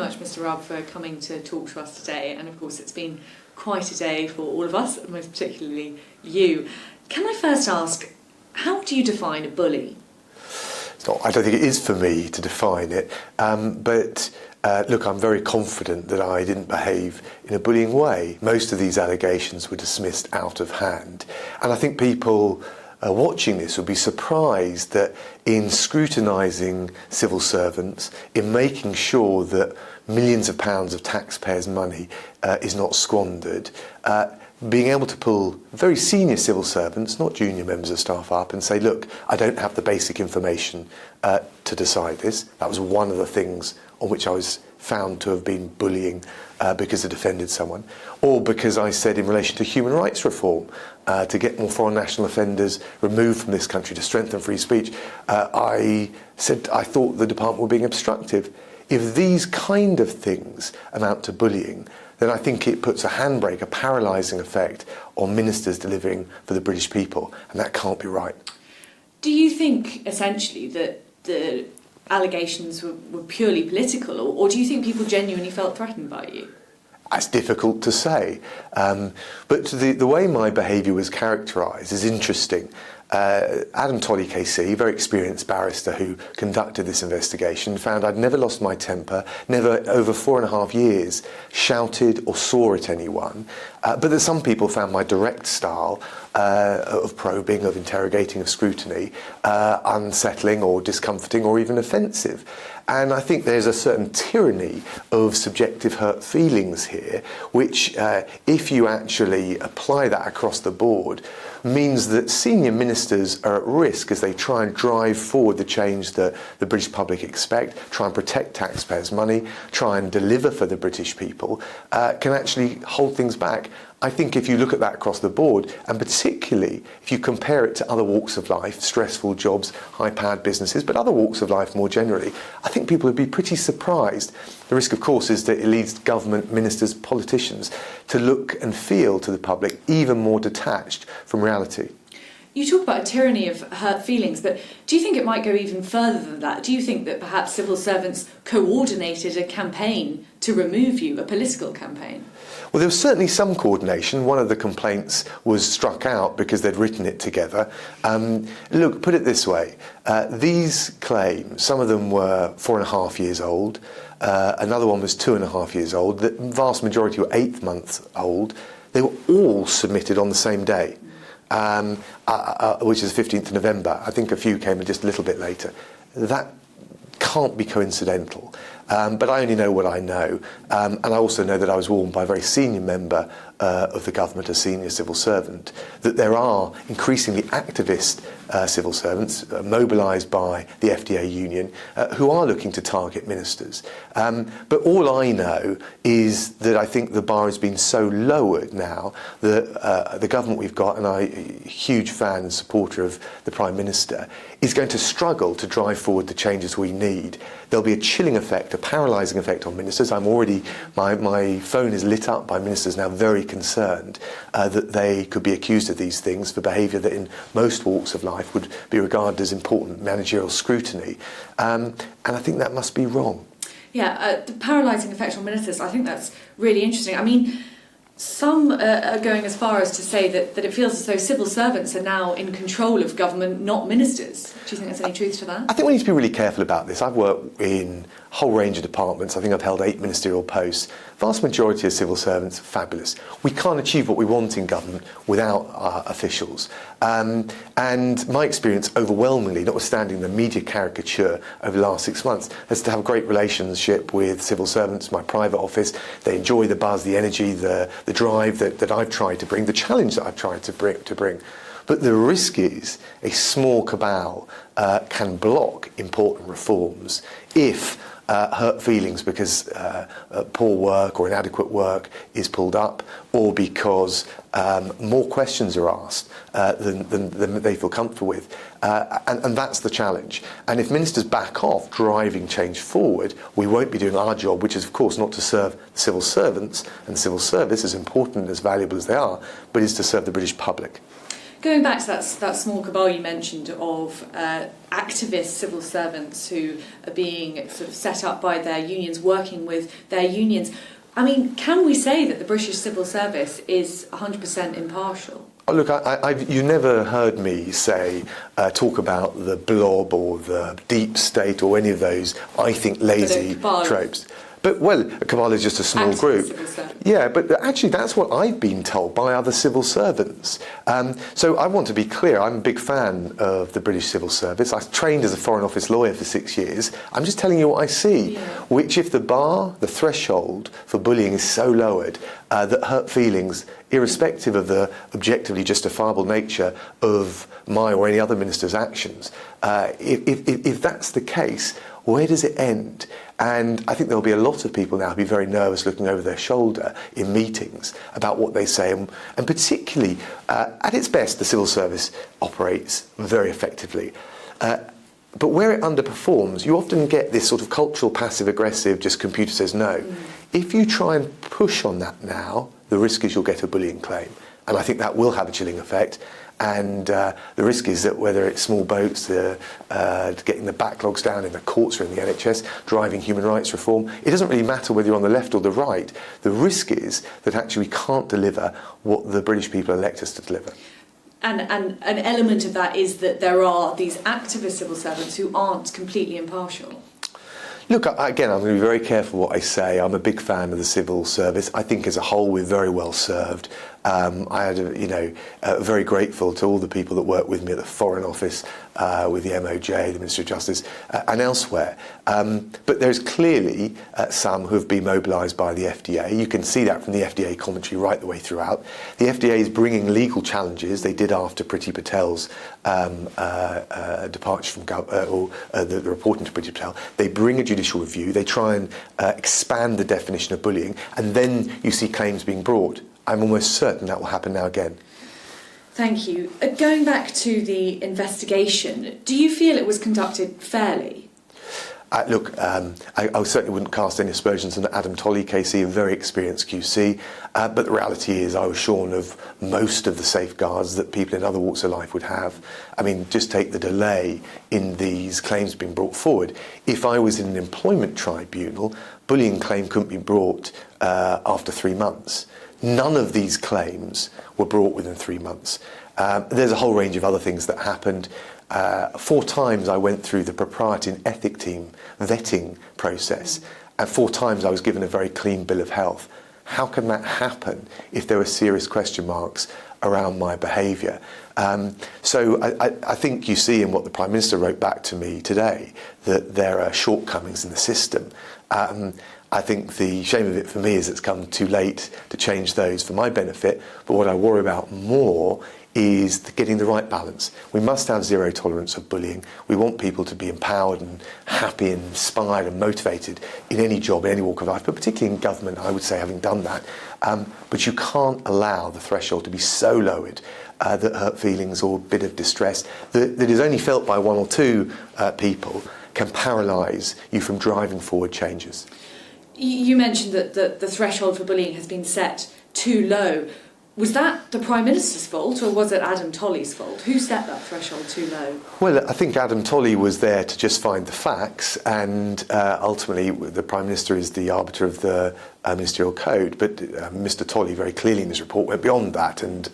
much, Mr. Raab, for coming to talk to us today. And of course, it's been quite a day for all of us, most particularly you. Can I first ask, how do you define a bully? I don't think it is for me to define it, but look, I'm very confident that I didn't behave in a bullying way. Most of these allegations were dismissed out of hand, and I think people watching this will be surprised that in scrutinising civil servants, in making sure that millions of pounds of taxpayers' money is not squandered, being able to pull very senior civil servants, not junior members of staff, up and say, look, I don't have the basic information to decide this. That was one of the things on which I was found to have been bullying because it offended someone, or because I said in relation to human rights reform, to get more foreign national offenders removed from this country, to strengthen free speech, I said I thought the department were being obstructive. If these kind of things amount to bullying, then I think it puts a handbrake, a paralysing effect on ministers delivering for the British people, and that can't be right. Do you think, essentially, that the allegations were purely political, or do you think people genuinely felt threatened by you? It's difficult to say, but the way my behaviour was characterised is interesting. Adam Tolleys KC, very experienced barrister who conducted this investigation, found I'd never lost my temper, never over 4.5 years shouted or swore at anyone, but that some people found my direct style of probing, of interrogating, of scrutiny unsettling or discomforting or even offensive. And I think there's a certain tyranny of subjective hurt feelings here, which, if you actually apply that across the board, means that senior ministers are at risk as they try and drive forward the change that the British public expect, try and protect taxpayers' money, try and deliver for the British people, can actually hold things back. I think if you look at that across the board, and particularly if you compare it to other walks of life, stressful jobs, high-powered businesses, but other walks of life more generally, I think people would be pretty surprised. The risk, of course, is that it leads government, ministers, politicians to look and feel to the public even more detached from reality. You talk about a tyranny of hurt feelings, but do you think it might go even further than that? Do you think that perhaps civil servants coordinated a campaign to remove you, a political campaign? Well, there was certainly some coordination. One of the complaints was struck out because they'd written it together. Look, put it this way. These claims, some of them were 4.5 years old. Another one was 2.5 years old. The vast majority were 8 months old. They were all submitted on the same day, which is 15th of November. I think a few came just a little bit later. That can't be coincidental. But I only know what I know, and I also know that I was warned by a very senior member of the government, a senior civil servant, that there are increasingly activist civil servants mobilised by the FDA union who are looking to target ministers. But all I know is that I think the bar has been so lowered now that the government we've got, and I'm a huge fan and supporter of the Prime Minister, is going to struggle to drive forward the changes we need. There'll be a chilling effect, a paralysing effect on ministers. I'm already, my phone is lit up by ministers now very concerned that they could be accused of these things for behaviour that in most walks of life would be regarded as important managerial scrutiny. And I think that must be wrong. Yeah, the paralysing effect on ministers, I think that's really interesting. I mean, some are going as far as to say that it feels as though civil servants are now in control of government, not ministers. Do you think there's any truth to that? I think we need to be really careful about this. I've worked in a whole range of departments. I think I've held 8 ministerial posts. Vast majority of civil servants are fabulous. We can't achieve what we want in government without our officials. And my experience overwhelmingly, notwithstanding the media caricature over the last 6 months, is to have a great relationship with civil servants, my private office. They enjoy the buzz, the energy, the drive that I've tried to bring, the challenge that I've tried to bring. But the risk is a small cabal can block important reforms if hurt feelings because poor work or inadequate work is pulled up, or because more questions are asked than they feel comfortable with. And that's the challenge. And if ministers back off driving change forward, we won't be doing our job, which is, of course, not to serve civil servants and civil service, as important and as valuable as they are, but is to serve the British public. Going back to that small cabal you mentioned of activist civil servants who are being sort of set up by their unions, working with their unions, I mean, can we say that the British civil service is 100% impartial? Oh, look, you never heard me talk about the blob or the deep state or any of those, I think, lazy tropes. But, well, a cabal is just a small group. Yeah, but actually that's what I've been told by other civil servants. So I want to be clear, I'm a big fan of the British civil service. I trained as a Foreign Office lawyer for 6 years. I'm just telling you what I see, which if the threshold for bullying is so lowered that hurt feelings, irrespective of the objectively justifiable nature of my or any other minister's actions, if that's the case, where does it end? And I think there'll be a lot of people now who'll be very nervous looking over their shoulder in meetings about what they say. And particularly, at its best, the civil service operates very effectively. But where it underperforms, you often get this sort of cultural passive-aggressive, just computer says no. If you try and push on that now, the risk is you'll get a bullying claim. And I think that will have a chilling effect. And the risk is that whether it's small boats, getting the backlogs down in the courts or in the NHS, driving human rights reform, it doesn't really matter whether you're on the left or the right. The risk is that actually we can't deliver what the British people elect us to deliver. And an element of that is that there are these activist civil servants who aren't completely impartial. Look, again, I'm going to be very careful what I say. I'm a big fan of the civil service. I think as a whole we're very well served. I had, very grateful to all the people that work with me at the Foreign Office, with the MOJ, the Ministry of Justice, and elsewhere. But there's clearly some who have been mobilised by the FDA. You can see that from the FDA commentary right the way throughout. The FDA is bringing legal challenges. They did after Priti Patel's departure from the reporting to Priti Patel. They bring a judicial review. They try and expand the definition of bullying, and then you see claims being brought. I'm almost certain that will happen now again. Thank you. Going back to the investigation, do you feel it was conducted fairly? Look, I certainly wouldn't cast any aspersions on the Adam Tolleys case, a very experienced QC, but the reality is I was shorn of most of the safeguards that people in other walks of life would have. I mean, just take the delay in these claims being brought forward. If I was in an employment tribunal, bullying claim couldn't be brought after 3 months. None of these claims were brought within 3 months. There's a whole range of other things that happened. 4 times I went through the propriety and ethic team vetting process, and 4 times I was given a very clean bill of health. How can that happen if there were serious question marks around my behaviour? So I think you see in what the Prime Minister wrote back to me today that there are shortcomings in the system. I think the shame of it for me is it's come too late to change those for my benefit, but what I worry about more is getting the right balance. We must have zero tolerance of bullying. We want people to be empowered and happy and inspired and motivated in any job, in any walk of life, but particularly in government, I would say, having done that. But you can't allow the threshold to be so lowered that hurt feelings or a bit of distress that is only felt by 1 or 2 people can paralyse you from driving forward changes. You mentioned that the threshold for bullying has been set too low. Was that the Prime Minister's fault, or was it Adam Tolleys' fault? Who set that threshold too low? Well, I think Adam Tolleys was there to just find the facts, and ultimately the Prime Minister is the arbiter of the ministerial code. But Mr. Tolleys very clearly in his report went beyond that and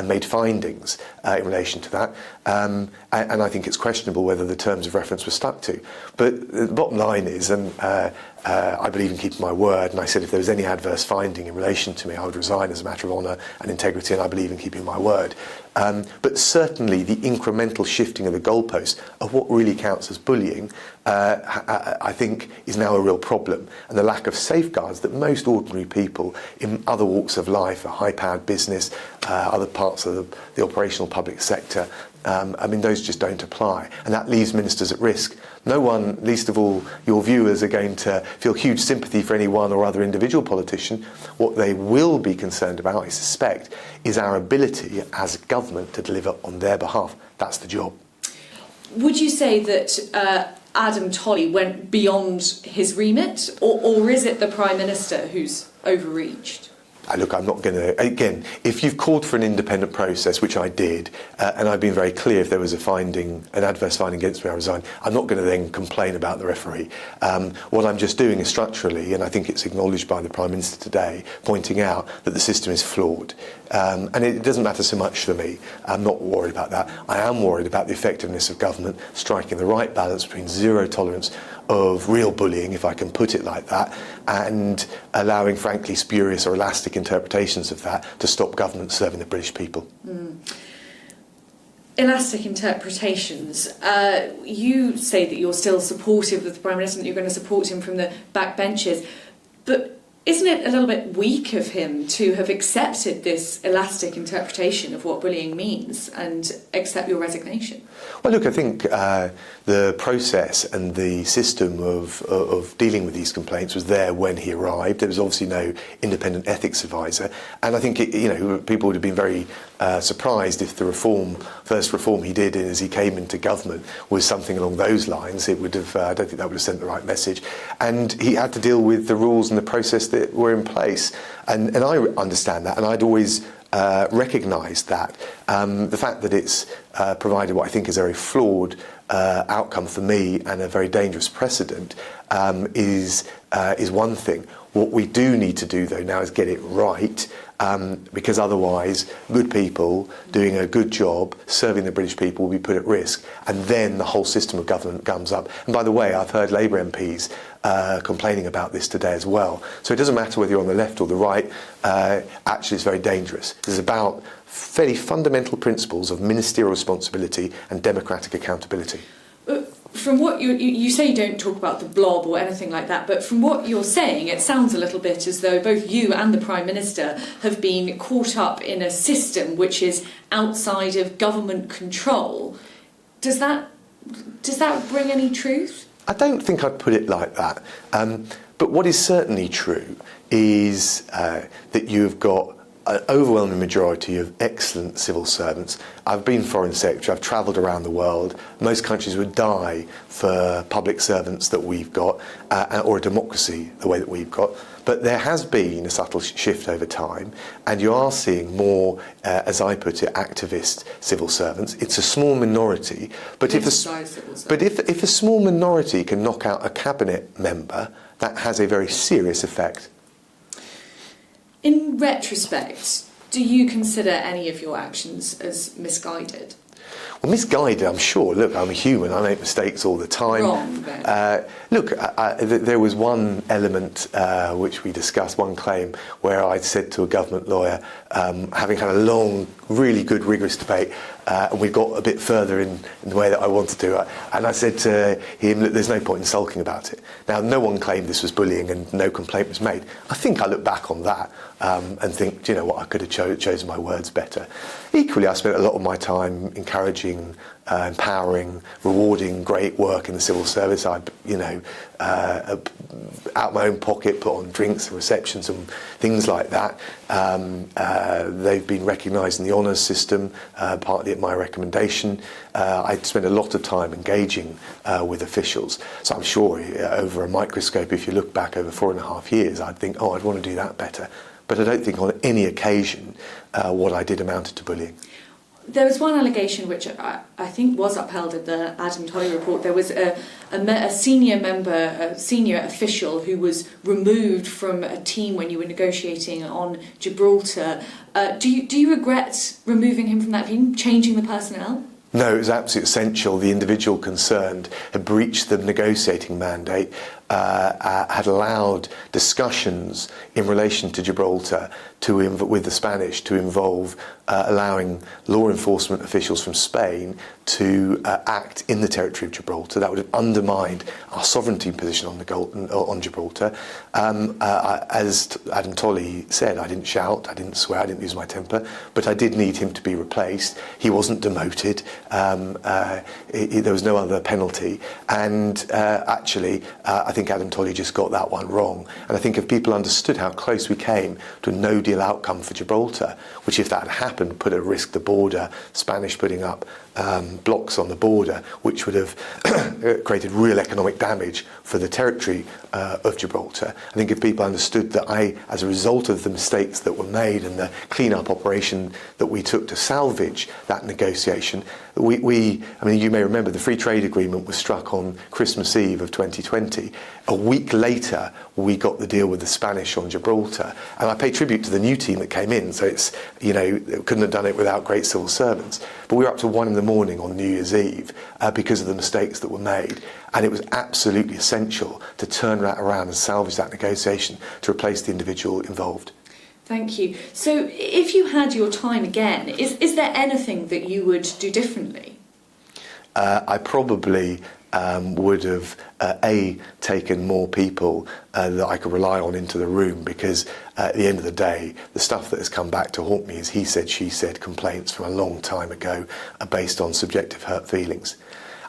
made findings in relation to that. And I think it's questionable whether the terms of reference were stuck to. But the bottom line is, I believe in keeping my word, and I said if there was any adverse finding in relation to me, I would resign as a matter of honour and integrity, and I believe in keeping my word. But certainly the incremental shifting of the goalposts of what really counts as bullying, I think, is now a real problem. And the lack of safeguards that most ordinary people in other walks of life, a high-powered business, other parts of the operational public sector, those just don't apply. And that leaves ministers at risk. No one, least of all your viewers, are going to feel huge sympathy for any one or other individual politician. What they will be concerned about, I suspect, is our ability as a government to deliver on their behalf. That's the job. Would you say that Adam Tolleys went beyond his remit, or is it the Prime Minister who's overreached? look, I'm not going to, again, if you've called for an independent process, which I did, and I've been very clear if there was an adverse finding against me, I resign, I'm not going to then complain about the referee. What I'm just doing is structurally, and I think it's acknowledged by the Prime Minister today, pointing out that the system is flawed. And it doesn't matter so much for me. I'm not worried about that. I am worried about the effectiveness of government striking the right balance between zero tolerance of real bullying, if I can put it like that, and allowing, frankly, spurious or elastic interpretations of that to stop government serving the British people. Elastic interpretations. You say that you're still supportive of the Prime Minister, that you're going to support him from the backbenches, but isn't it a little bit weak of him to have accepted this elastic interpretation of what bullying means and accept your resignation? Well, look, I think the process and the system of dealing with these complaints was there when he arrived. There was obviously no independent ethics advisor, and I think people would have been very surprised if the first reform he did as he came into government was something along those lines. It would have, I don't think that would have sent the right message, and he had to deal with the rules and the process that were in place, and I understand that, and I'd always recognised that. The fact that it's provided what I think is a very flawed outcome for me and a very dangerous precedent is one thing. What we do need to do, though, now is get it right, because otherwise good people doing a good job serving the British people will be put at risk, and then the whole system of government gums up. And by the way, I've heard Labour MPs complaining about this today as well. So it doesn't matter whether you're on the left or the right, actually it's very dangerous. This is about fairly fundamental principles of ministerial responsibility and democratic accountability. From what you say, you don't talk about the blob or anything like that, but from what you're saying, it sounds a little bit as though both you and the Prime Minister have been caught up in a system which is outside of government control. Does that bring any truth? I don't think I'd put it like that. But what is certainly true is that you've got an overwhelming majority of excellent civil servants. I've been foreign secretary, I've travelled around the world. Most countries would die for public servants that we've got, or a democracy the way that we've got. But there has been a subtle shift over time, and you are seeing more, as I put it, activist civil servants. It's a small minority, but if a small minority can knock out a cabinet member, that has a very serious effect. In retrospect, do you consider any of your actions as misguided? Well, misguided, I'm sure. Look, I'm a human. I make mistakes all the time. Wrong, then. Look, there was one element which we discussed, one claim, where I'd said to a government lawyer, having had a long, really good, rigorous debate, and we got a bit further in the way that I wanted to, and I said to him, look, there's no point in sulking about it. Now, no one claimed this was bullying and no complaint was made. I think I look back on that and think, do you know what, I could have chosen my words better. Equally, I spent a lot of my time encouraging, empowering, rewarding great work in the civil service. I, out my own pocket, put on drinks and receptions and things like that. They've been recognised in the honours system, partly at my recommendation. I spent a lot of time engaging with officials. So I'm sure over a microscope, if you look back over 4.5 years, I'd think, I'd want to do that better. But I don't think on any occasion what I did amounted to bullying. There was one allegation which I think was upheld in the Adam Tolleys report. There was a senior member, a senior official who was removed from a team when you were negotiating on Gibraltar. Do you regret removing him from that team, changing the personnel? No, it was absolutely essential. The individual concerned had breached the negotiating mandate, had allowed discussions in relation to Gibraltar with the Spanish to involve allowing law enforcement officials from Spain to act in the territory of Gibraltar. That would have undermined our sovereignty position on Gibraltar. As Adam Tolleys said, I didn't shout, I didn't swear, I didn't lose my temper, but I did need him to be replaced. He wasn't demoted. There was no other penalty. And actually, I think Adam Tolleys just got that one wrong. And I think if people understood how close we came to a no-deal outcome for Gibraltar, which if that had happened, put at risk the border, Spanish putting up blocks on the border, which would have created real economic damage for the territory of Gibraltar. I think if people understood that as a result of the mistakes that were made and the clean-up operation that we took to salvage that negotiation, I mean, you may remember the free trade agreement was struck on Christmas Eve of 2020. A week later, we got the deal with the Spanish on Gibraltar, and I pay tribute to the new team that came in. So it's, couldn't have done it without great civil servants. But we were up to 1 a.m. on New Year's Eve because of the mistakes that were made, and it was absolutely essential to turn that around and salvage that negotiation to replace the individual involved. Thank you. So if you had your time again, is there anything that you would do differently? I probably would have taken more people that I could rely on into the room, because at the end of the day, the stuff that has come back to haunt me is he said, she said complaints from a long time ago based on subjective hurt feelings.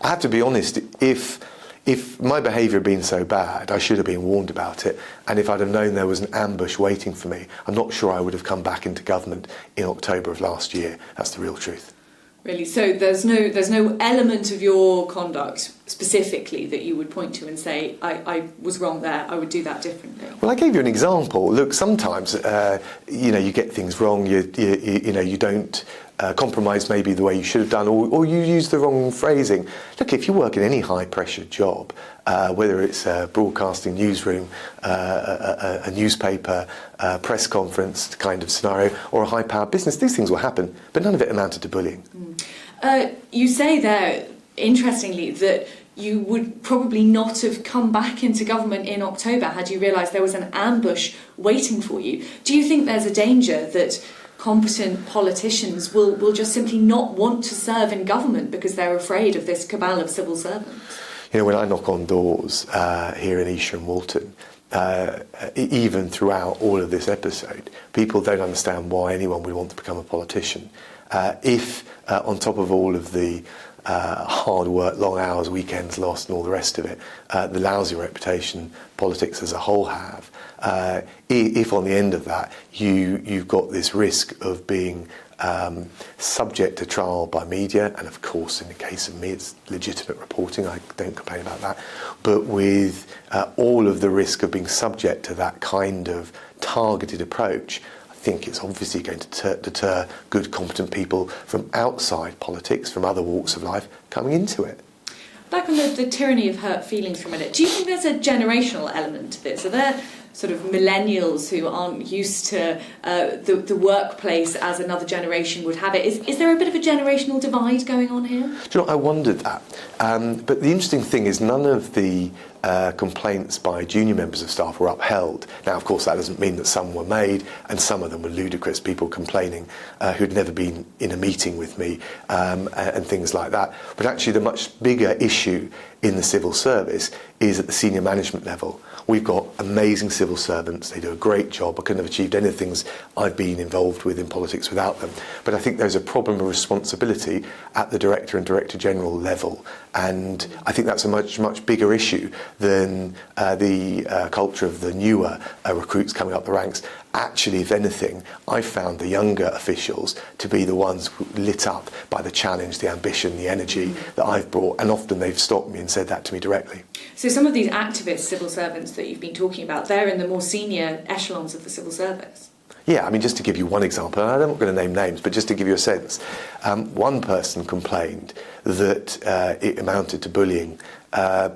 I have to be honest, if my behaviour had been so bad, I should have been warned about it, and if I'd have known there was an ambush waiting for me, I'm not sure I would have come back into government in October of last year. That's the real truth. Really? So there's no element of your conduct specifically that you would point to and say, I was wrong there, I would do that differently? Well, I gave you an example. Look, sometimes, you get things wrong, you don't compromise maybe the way you should have done, or you use the wrong phrasing. Look, if you work in any high-pressure job, whether it's a broadcasting newsroom, a newspaper, press conference kind of scenario, or a high-powered business, these things will happen, but none of it amounted to bullying. You say there, interestingly, that you would probably not have come back into government in October had you realised there was an ambush waiting for you. Do you think there's a danger that competent politicians will just simply not want to serve in government because they're afraid of this cabal of civil servants? When I knock on doors here in Esher and Walton, even throughout all of this episode, people don't understand why anyone would want to become a politician. If on top of all of the hard work, long hours, weekends lost and all the rest of it, the lousy reputation politics as a whole have, if on the end of that you've got this risk of being subject to trial by media, and of course in the case of me it's legitimate reporting, I don't complain about that, but with all of the risk of being subject to that kind of targeted approach, I think it's obviously going to deter good, competent people from outside politics, from other walks of life, coming into it. Back on the tyranny of hurt feelings for a minute, do you think there's a generational element to this? Are there sort of millennials who aren't used to the workplace as another generation would have it? Is there a bit of a generational divide going on here? Do you know, I wondered that. But the interesting thing is none of the complaints by junior members of staff were upheld. Now, of course, that doesn't mean that some were made, and some of them were ludicrous, people complaining who'd never been in a meeting with me and things like that. But actually, the much bigger issue in the civil service is at the senior management level. We've got amazing civil servants, they do a great job. I couldn't have achieved any of the things I've been involved with in politics without them. But I think there's a problem of responsibility at the Director and Director General level. And I think that's a much, much bigger issue than the culture of the newer recruits coming up the ranks. Actually, if anything, I found the younger officials to be the ones lit up by the challenge, the ambition, the energy that I've brought, and often they've stopped me and said that to me directly. So some of these activist civil servants that you've been talking about, they're in the more senior echelons of the civil service. Yeah, I mean, just to give you one example, and I'm not going to name names, but just to give you a sense, one person complained that it amounted to bullying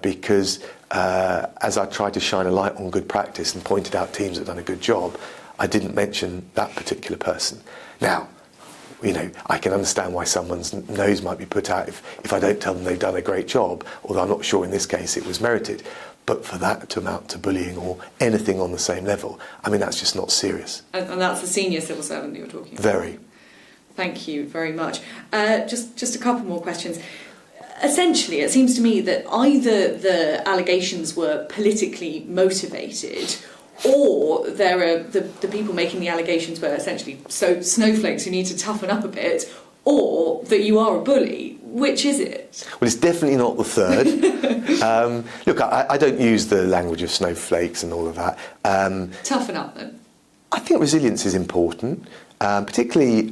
because as I tried to shine a light on good practice and pointed out teams that had done a good job, I didn't mention that particular person. Now, I can understand why someone's nose might be put out if I don't tell them they've done a great job, although I'm not sure in this case it was merited. But for that to amount to bullying or anything on the same level, I mean, that's just not serious. And that's the senior civil servant that you're talking about? Very. Thank you very much. Just a couple more questions. Essentially, it seems to me that either the allegations were politically motivated, or there are the people making the allegations were essentially snowflakes who need to toughen up a bit, or that you are a bully. Which is it? Well, it's definitely not the third. Look, I don't use the language of snowflakes and all of that. Toughen up then. I think resilience is important, particularly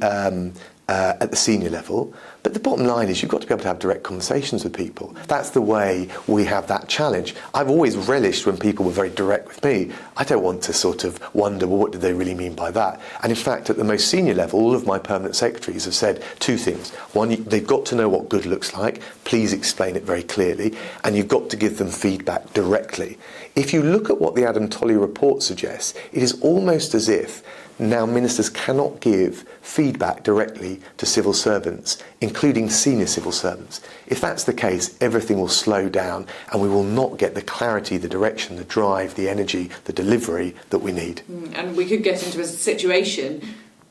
at the senior level. But the bottom line is you've got to be able to have direct conversations with people. That's the way we have that challenge. I've always relished when people were very direct with me. I don't want to sort of wonder, well, what did they really mean by that? And in fact, at the most senior level, all of my permanent secretaries have said two things. One, they've got to know what good looks like. Please explain it very clearly. And you've got to give them feedback directly. If you look at what the Adam Tolleys report suggests, it is almost as if now ministers cannot give feedback directly to civil servants, including senior civil servants. If that's the case, everything will slow down and we will not get the clarity, the direction, the drive, the energy, the delivery that we need. And we could get into a situation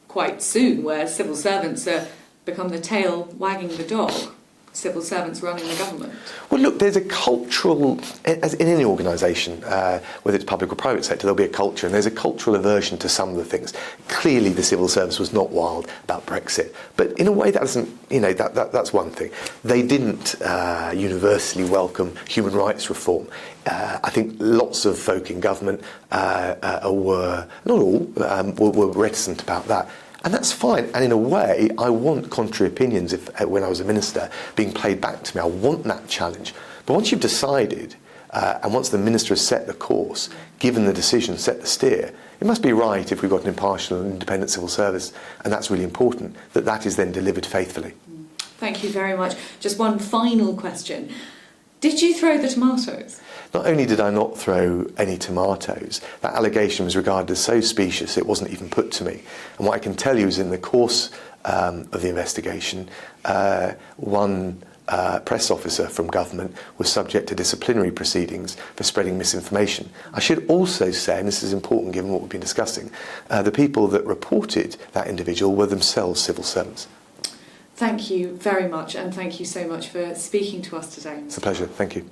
quite soon where civil servants become the tail wagging the dog. Civil servants running the government? Well, look, there's a cultural, as in any organisation, whether it's public or private sector, there'll be a culture, and there's a cultural aversion to some of the things. Clearly, the civil service was not wild about Brexit, but in a way, that doesn't, that's one thing. They didn't universally welcome human rights reform. I think lots of folk in government were, not all, were reticent about that. And that's fine. And in a way, I want contrary opinions when I was a minister being played back to me. I want that challenge. But once you've decided, and once the minister has set the course, given the decision, set the steer, it must be right, if we've got an impartial and independent civil service, and that's really important, that is then delivered faithfully. Thank you very much. Just one final question. Did you throw the tomatoes? Not only did I not throw any tomatoes, that allegation was regarded as so specious it wasn't even put to me. And what I can tell you is in the course of the investigation, one press officer from government was subject to disciplinary proceedings for spreading misinformation. I should also say, and this is important given what we've been discussing, the people that reported that individual were themselves civil servants. Thank you very much, and thank you so much for speaking to us today. It's a pleasure. Thank you.